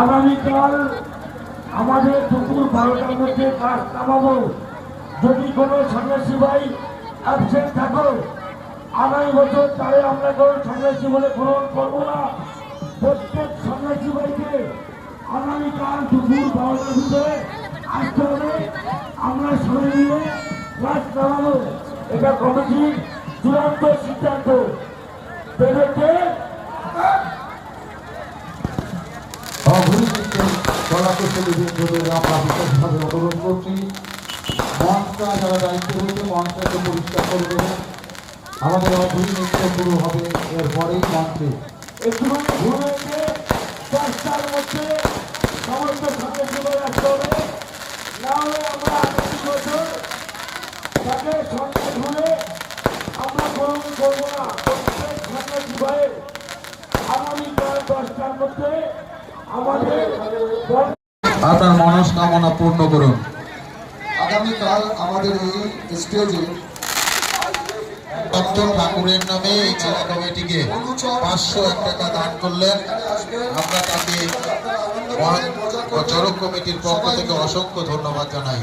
আগামীকাল আমাদের দুপুর 12টার মধ্যে কাজ নামাবো। যদি কোনো সন্ন্যাসী ভাই অ্যাবসেন্ট থাকো, আগামী বছর তাহলে আমরা কোনো সন্ন্যাসী বলে গ্রহণ করবো না। প্রত্যেক সন্ন্যাসী ভাইকে আগামীকাল দুপুর 12টার ভিতরে আসতে হবে। আমরা সবাই মিলে কাজ নামাবো। এটা কমিটির চূড়ান্ত সিদ্ধান্ত। পেরেছে অনুরোধ করছি মঞ্চটা যারা দায়িত্ব রয়েছে মঞ্চটাকে পরিষ্কার করে দেবেন। আমাদের অধীন নৃত্য শুরু হবে এরপরেই মঞ্চে। একটুখানি ভুল হয়েছে, 10টার মধ্যে সমস্ত সদস্য আসতে হবে। না হলে আমরা আগামী বছর তাকে সন্ধ্যা ধরে আমরা গ্রহণ করবো না। প্রত্যেক সন্ন্যাসী ভাইয়ের আগামীকাল 10টার মধ্যে আমাদের আপনার মনস্কামনা পূর্ণ করুন। আগামীকাল আমাদের এই স্টেজে দত্ত ঠাকুরের নামে এই জেলা কমিটিকে 501 টাকা দান করলেন। আমরা তাকে চরক কমিটির পক্ষ থেকে অসংখ্য ধন্যবাদ জানাই।